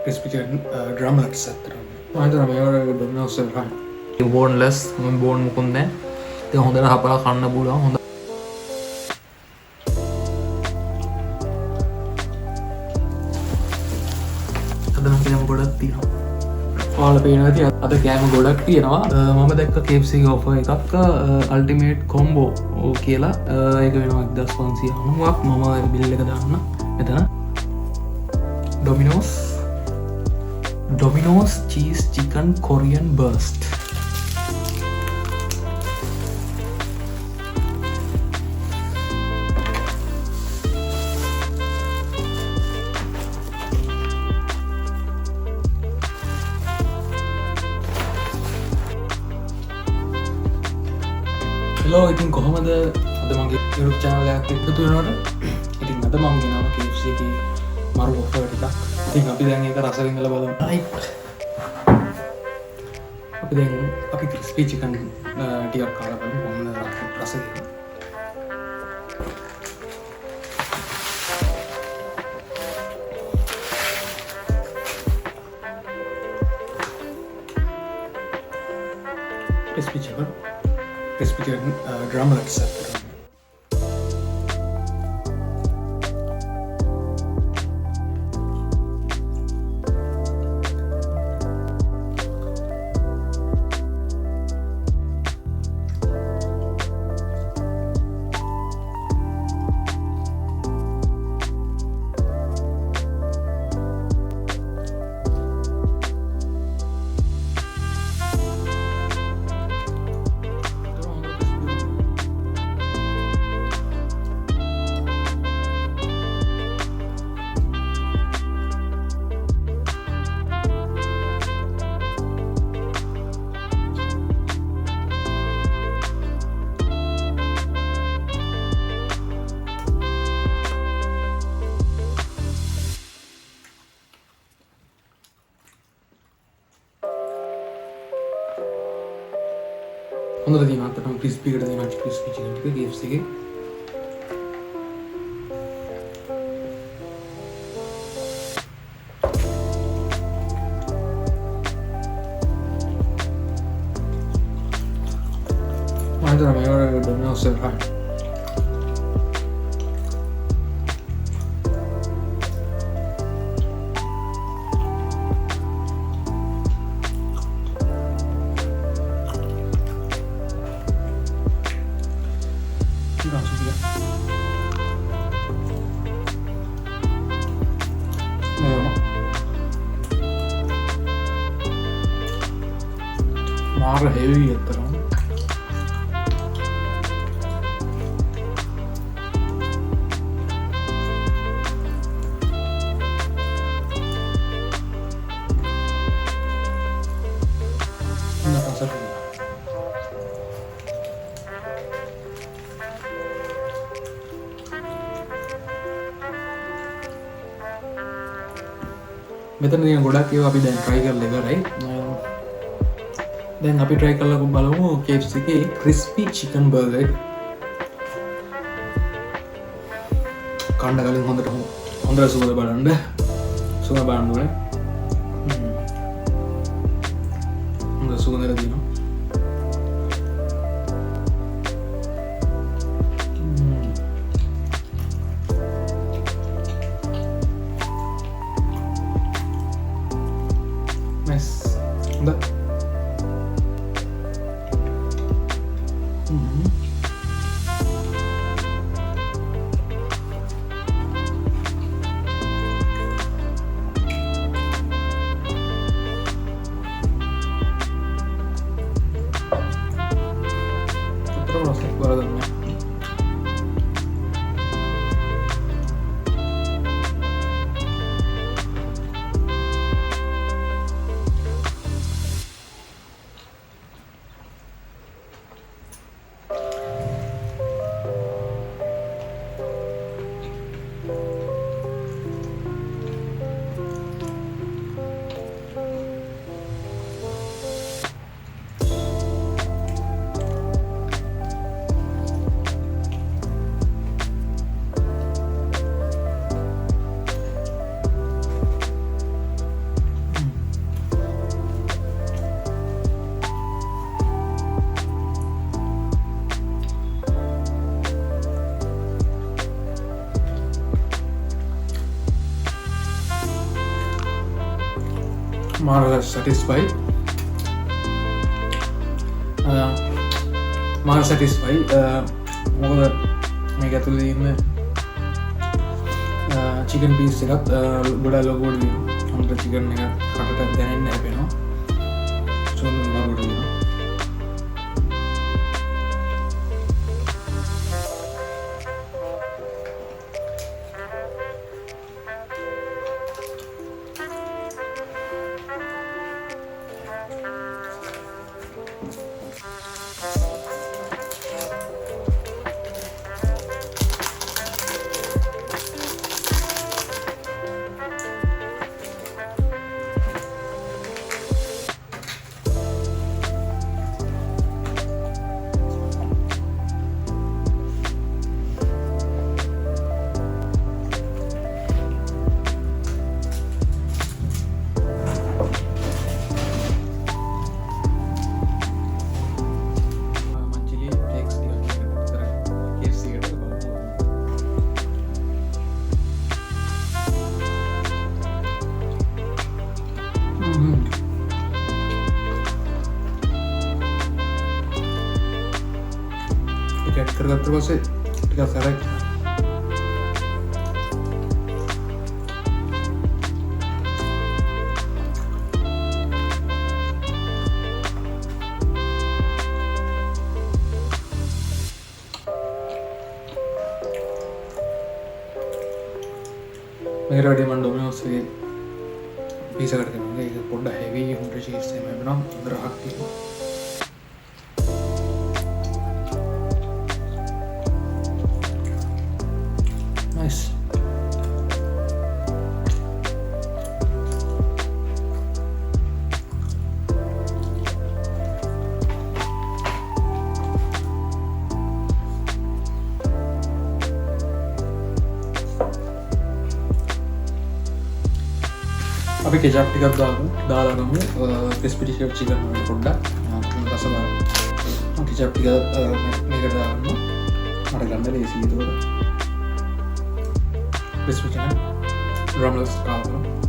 crispy chicken drumettes අතරම මම හිතනවා මේවට ඩොමිනෝස් එක කන්න. බෝන්ලස් බෝන් මුකුත් නැහැ. ඒක හොඳට හපලා කන්න පුළුවන්. හොඳ අද නම් කෑම ගොඩක් තියෙනවා. ඔයාලා පේනවා ඇති අද කෑම ගොඩක් තියෙනවා. මම දැක්ක KFC ඔෆර් එකක් අල්ටිමේට් කොම්බෝ කියලා. ඒක වෙනවා 1590ක්. මම බිල් එක දාන්න මෙතන. Domino's cheese chicken Korean burst. Hello ඉතින් කොහොමද අද මගේ YouTube channel එකක් එකතු වෙනවට ඉතින් අද මම ගෙනාවා KFC එකේ මරු ඔෆර් ටිකක්. ඉතින් අපි දැන් ඒක රස විඳලා බලමු. අපි crispy chicken ටිකක් කාලා බලමු කොහොමද රස කියලා. crispy chicken drumettes අතරම හොඳට තියෙනවා. අතටම crispy එකට තියෙනවා crispy chicken ටික KFC එකේ. මම හිතනවා මේවට ඩොමිනෝස් එක කන්න. මාර හෙවි ඇත්තරම. මෙතන තියෙන ගොඩක් ඒවා අපි දැන් try කරලා ඉවරයි. දැන් අපි try කරලා බලමු KFC එකේ crispy chicken burger එක. කන්න කලින් හොඳට සුවඳ බලන්න. සුවඳ බලන්න ඕනේ. හොඳ සුවඳක් දිනවා. nice. හොඳ. මාර සටිස්ෆයි මාර සටිස්ෆයි මොකද මේ ඇතුළ ඉන්න චිකන් පිස් එකත් ගොඩා ලොගෝඩ හොඳ චිකන් එක කටට දැනෙන්න ඇපෙනවා සොඳ මරුට කරගත්ත පස්සේ ටිකක් සැරයි මේකට වැඩි මම ඩොමිනෝස්ගේ පීසා එකට දෙනවා ඒක පොඩ්ඩක් හෙවි හොඳ චීස් එකක් වෙනවා හොඳ රහක් තියෙනවා nice අපි කෙචප් ටිකක් දාලා ගමු ක්‍රිස්පි ටිකට් චිකන් වල පොඩ්ඩක් රස බලන්න කෙචප් ටික මේකට දාන්න මට ගන්න ලේසි ඒකට ක්‍රිස්පි චිකන් රම්ලස් කාපර්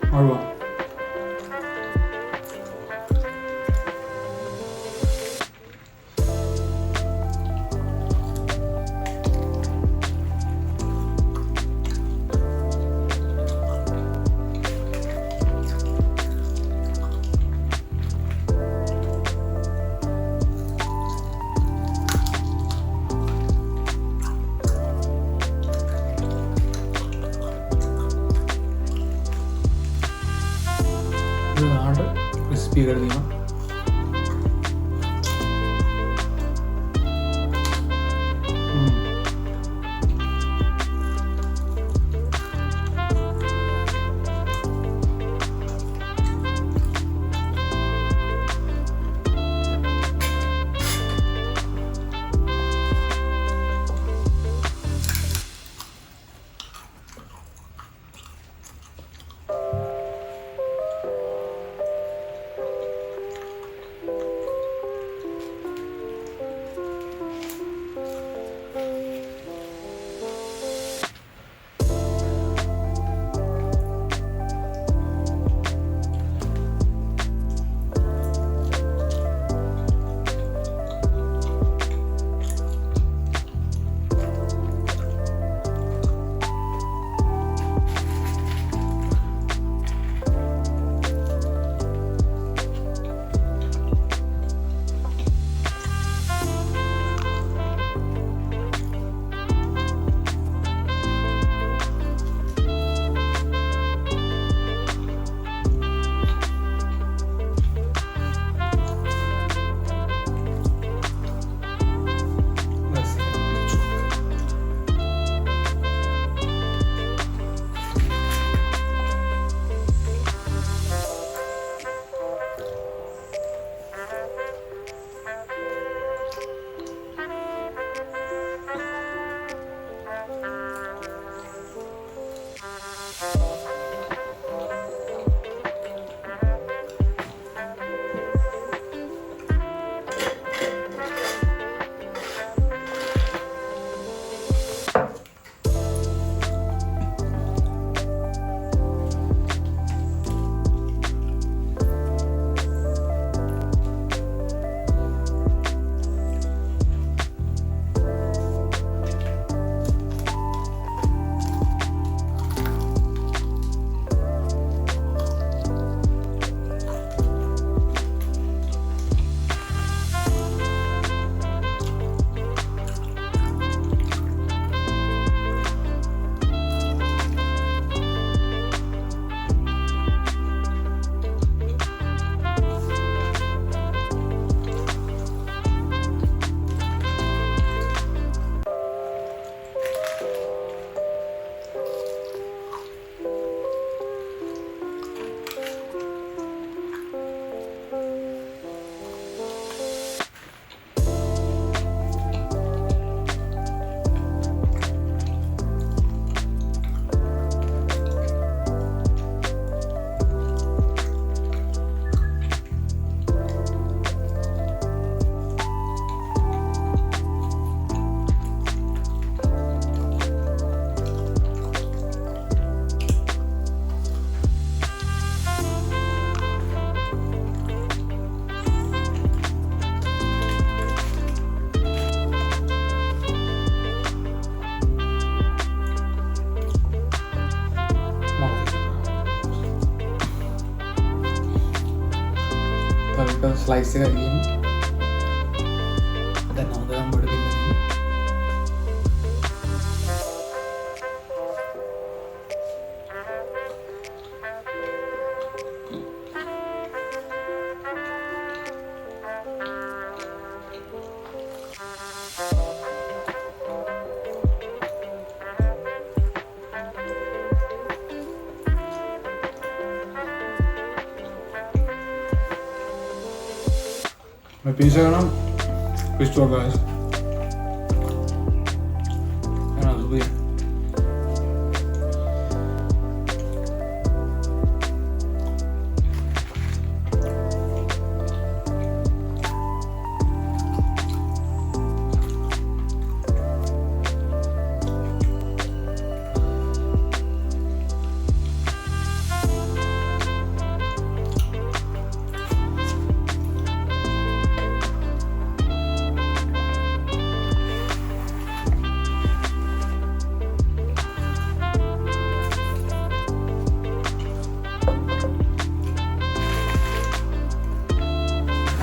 Alright. क्रिस्पी कर देना එක ස්ලයිස් එක ගිහින් දැන් හොඳටම බඩ පිරෙනවා. මේ පීසා නම් ක්‍රිස්ටෝ ගායිස් එනවා සුබිය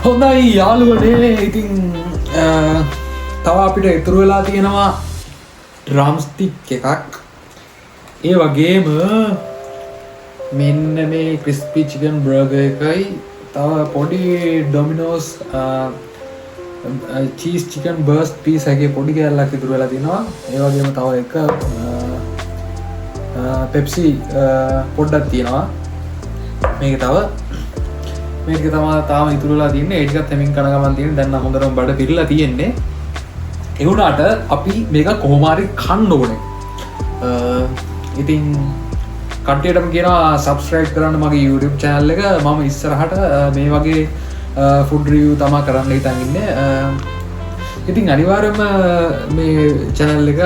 හොඳයි යාළුවනේ ඉතින් තව අපිට ඉතුරු වෙලා තියෙනවා ඩ්‍රම් ස්ටික් එකක් ඒ වගේම මෙන්න මේ ක්‍රිස්පි චිකන් බර්ගර් එකයි තව පොඩි Domino's cheese chicken burst piece එකේ පොඩි කෑල්ලක් ඉතුරු වෙලා තියෙනවා ඒ වගේම තව එක පෙප්සි පොඩ්ඩක් තියෙනවා මේක තව මේක තමයි තාම ඉතුරුලා තියෙන්නේ ඒ ටිකත් හැමින් කන ගමන් තියෙන්නේ දැන් නම් හොඳටම බඩ පිරලා තියෙන්නේ ඒ වුණාට අපි මේක කොහොම හරි කන්න ඕනේ ඉතින් කට්ටියටම කියනවා subscribe කරන්න මගේ YouTube channel එක මම ඉස්සරහට මේ වගේ food review තමයි කරන්න හිතන් ඉන්නේ ඉතින් අනිවාර්යයෙන්ම මේ channel එක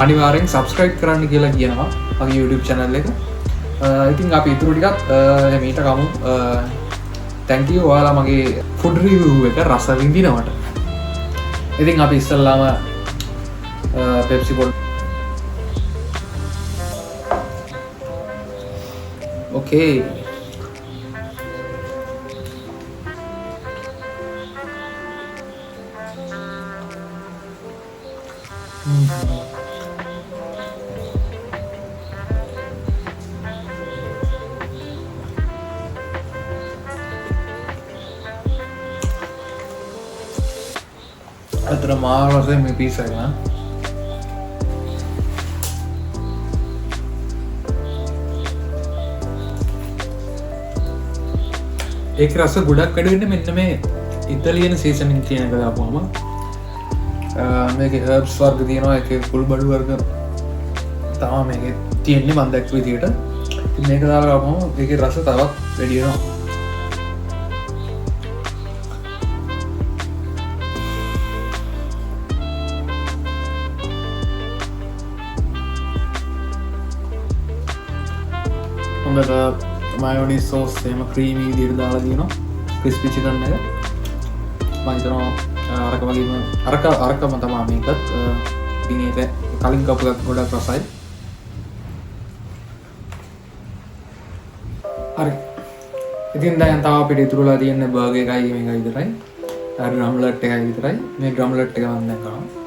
අනිවාර්යෙන් subscribe කරන්න කියලා කියනවා මගේ YouTube channel එක ඉතින් අපි ඉතුරු ටිකත් මීට කමු thank you ඔයාලා මගේ food review එක රස විඳිනවට ඉතින් අපි ඉස්සල්ලාම Pepsi බොල් okay අතර මාරසේ මේ පීසා එක නම් ඒක රස ගොඩක් වැඩි වෙන්නේ මෙන්න මේ ඉතාලියන් සීසනින් කියන එක දාපුවම මේකේ හර්බ්ස් වර්ග තියෙනවා ඒකේ කුල් බඩු වර්ග තමයි මේකේ තියෙන්නේ මම දැක්ක විදියට ඉතින් මේක දාලා ගාපුවම ඒකේ රස තවත් වැඩි වෙනවා හොඳට මයොනීස් සෝස් එහෙම ක්‍රීමි විදියට දාලා දිනවා ක්‍රිස්පි චිකන් එක මම හිතනවා අරක වගේම අරකම තමයි මේකත් ඉතින් ඒක කලින් කපු එකක් ගොඩක් රසයි හරි ඉතින් දැන් තව අපිට ඉතුරුලා තියෙන බර්ගර් එකයි මේක විතරයි අර ඩ්‍රම්ලට් එකයි විතරයි මේ ඩ්‍රම්ලට් එක මම දැන් කරනවා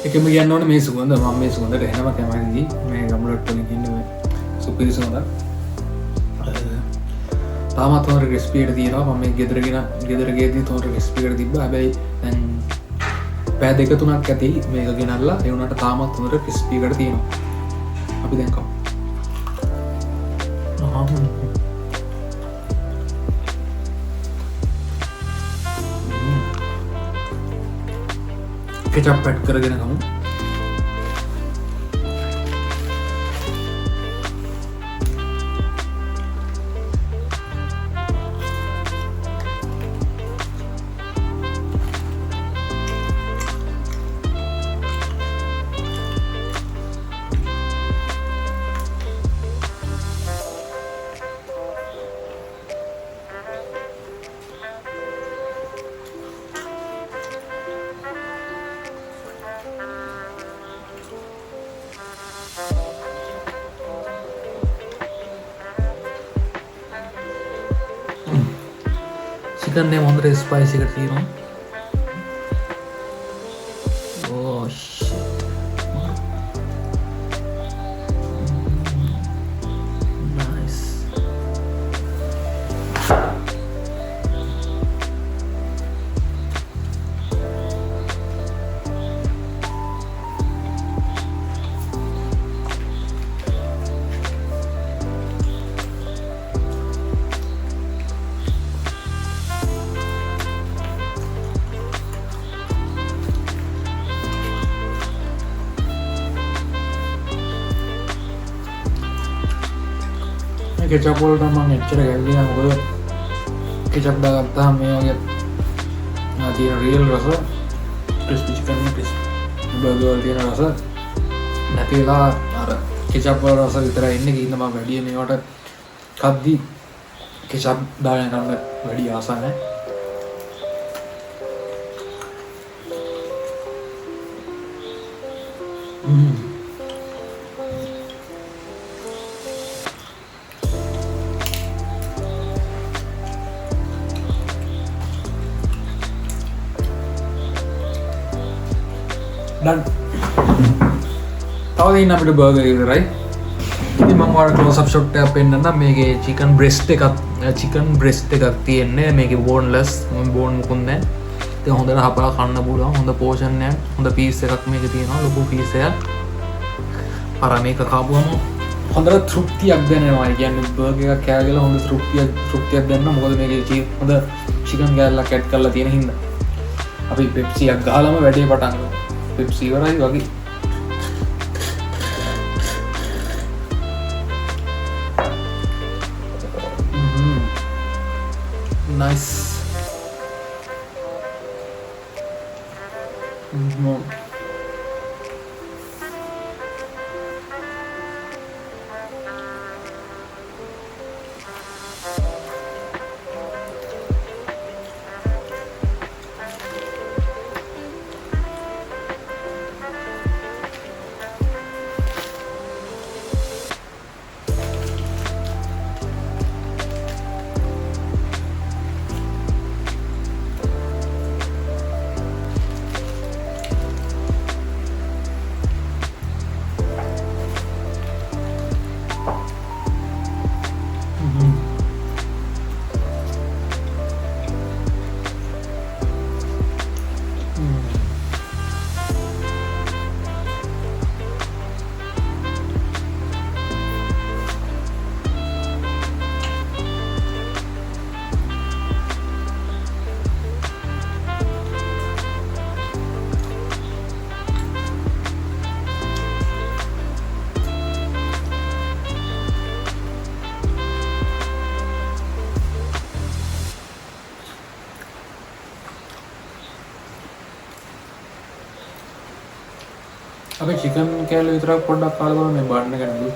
එකම කියන්න ඕනේ මේ සුගඳ මම මේ සුගඳට එනම කැමතියි මේ ඩ්‍රම්ලට් වලින් ඉන්නේ මේ සුපිරි සුගඳ තාමත් හොර ක්‍රිස්පි එකට තියෙනවා මම මේ ගෙදර ගියදී හොර ක්‍රිස්පි එකට තිබ්බා හැබැයි දැන් පෑ දෙක තුනක් ඇති මේක ගෙනල්ලා ඒ වුණාට තාමත් හොර ක්‍රිස්පි එකට තියෙනවා අපි දැන් කමු කෙචප් ඇඩ් කරගෙන ගමු චිකන් එක හොඳට ස්පයිසි එකට තියෙනවා. Oh shit. Nice. කෙචප් වලට මම එච්චර ගැල්ලි නෑ මොකද කෙචප් දාගත්තාම මේ වගේ තියෙන රියල් රස ක්‍රිස්පි චිකන් ක්‍රිස්පි බර්ගර් වල තියෙන රස නැති වෙලා අර කෙචප් වල රස විතරයි ඉන්නේ. කින්න මම වැඩි මේවට කද්දි කෙචප් දාගෙන කන්න වැඩි ආසයි නෑ. ඩන් තව දෙන්න අපිට බර්ගර් ඉවරයි. ඉතින් මම ඔයාලට ක්ලෝස් අප් ෂොට් එකක් පෙන්නන්නම්. මේකේ චිකන් බ්‍රෙස්ට් එකක් තියෙන්නේ. මේකේ බෝන්ලස් බෝන් මුකුත් නැහැ. ඉතින් හොඳට හපලා කන්න පුළුවන්. හොඳ පෝෂන් එකක් හොඳ පීස් එකක් මේකේ තියෙනවා. ලොකු පීස් එකක්. අර මේක කාපුවම හොඳට තෘප්තියක් දැනෙනවා. ඒ කියන්නේ බර්ගර් එකක් කෑගලා හොඳ තෘප්තියක් දැනෙනවා. මොකද මේකේ හොඳ චිකන් ගෑල්ලක් ඇඩ් කරලා තියෙන හින්දා. අපි පෙප්සි එකක් ගහලාම වැඩේ පටන් ගමු. පෙප්සි ඉවරයි වගේ. නයිස්. අපි චිකන් කෑල්ල විතරක් පොඩ්ඩක් කාලා බලමු මේ බන් එක නේද.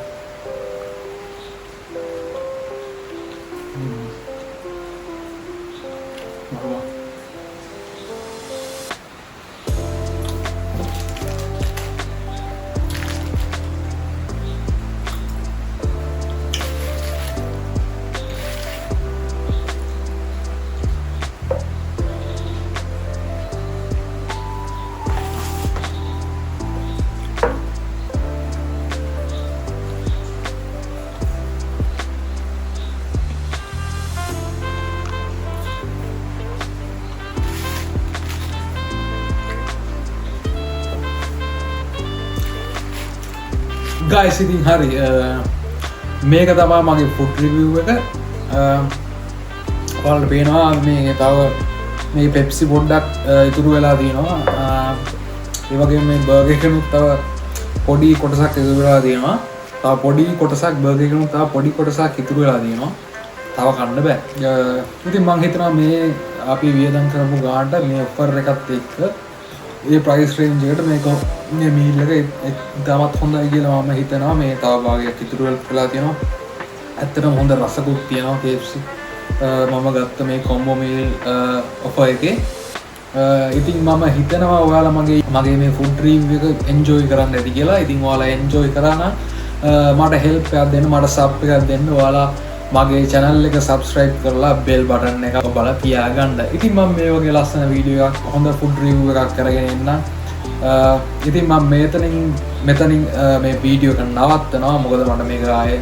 guys ඉතින් හරි මේක තමයි මගේ ෆුඩ් රිවිව් එක. ඔයාලට පේනවා මේ තව මේ පෙප්සි පොඩ්ඩක් ඉතුරු වෙලා තියෙනවා. ඒ වගේම මේ බර්ගර් එකනුත් තව පොඩි කොටසක් ඉතුරු වෙලා තියෙනවා. තව පොඩි කොටසක් බර්ගර් එකනුත් තව පොඩි කොටසක් ඉතුරු වෙලා තියෙනවා. තව කන්න බෑ. ඉතින් මම හිතනවා මේ අපි වියදම් කරපු ගානට මේ ඔෆර් එකත් එක්ක ඒ ප්‍රයිස් රේන්ජ් එකට මේක මේ මීල් එක ඉතාමත් හොඳයි කියලා මම හිතනවා. මේ තව භාගයක් ඉතුරු වෙලා තියෙනවා. ඇත්තටම හොඳ රසකුත් තියෙනවා KFC. මම ගත්ත මේ කොම්බෝ මීල් ඔෆර් එකේ. ඉතින් මම හිතනවා ඔයාලා මගේ මේ ෆුඩ් රිවිව් එක එන්ජොයි කරන්න ඇති කියලා. ඉතින් ඔයාලා එන්ජොයි කරා නම් මට හෙල්ප් එකක් දෙන්න, මට සබ් එකක් දෙන්න. ඔයාලා මගේ channel එක subscribe කරලා bell button එක ඔබලා තියාගන්න. ඉතින් මම මේ වගේ ලස්සන වීඩියෝ එකක් හොඳ food review එකක් කරගෙන එන්නම්. ඉතින් මම මෙතනින් මේ වීඩියෝ එක නවත්තනවා. මොකද මට මේක ආයේ